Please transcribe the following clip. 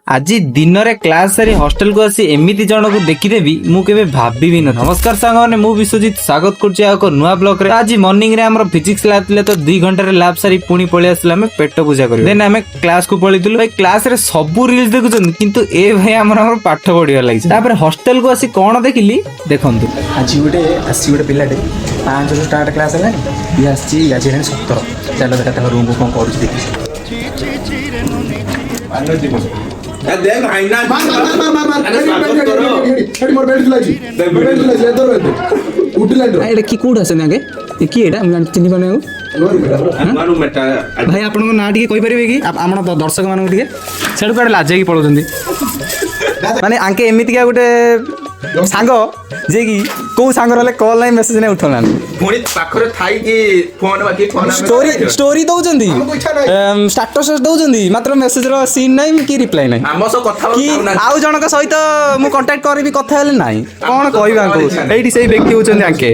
आज दिन में क्लास सारी हॉस्टल को आसी एमती जन को देखीदेवी मुझे भाभी न। नमस्कार सांग मैंने मु विश्वजित स्वागत कर नुआ ब्लॉक रे। आज मॉर्निंग रे हमर फिजिक्स लैब थिले तो 2 घंटा रे लैब सारी पुणी पळि आसला हमें पेट पूजा कर देन हमें क्लास को पळितलु। भाई क्लास रे सब रील्स देखुछन किंतु ए भाई हमर पाठ पढिया लागि। तापर हॉस्टल को आसी कोन देखिली देखंतु। आज गोटे आसी गोटे पिलाटे 5 ରୁ स्टार्ट क्लास है ये आसी आज 17 चलो देखा ता रूम को कोन करू देखि देख आईना मोर बेल्ट लाजी बेल्ट लाजी इधर उठला एटा की कोड आसे नागे की एटा हम चिन्ह पाने मारू मेटा भाई आपन को ना टिके कहि परिबे कि हमन दर्शक मान टिके सेडु काडे लाजे की पळोजंदी माने आंके एमिति का गोटे सांग जे कि को सांग रहले कॉल नाही मेसेज नाही उठौना पुणी पाखरे थाई कि फोन बाकी फोन स्टोरी दउजंदी स्टेटस दउजंदी मात्र मेसेज रो सीन नाही कि रिप्लाई नाही हम सो कथा कि आउ जनक सहित मु कांटेक्ट करबी कथा हेले नाही कोन कहबा को एठी सेही व्यक्ति होचंदी आंके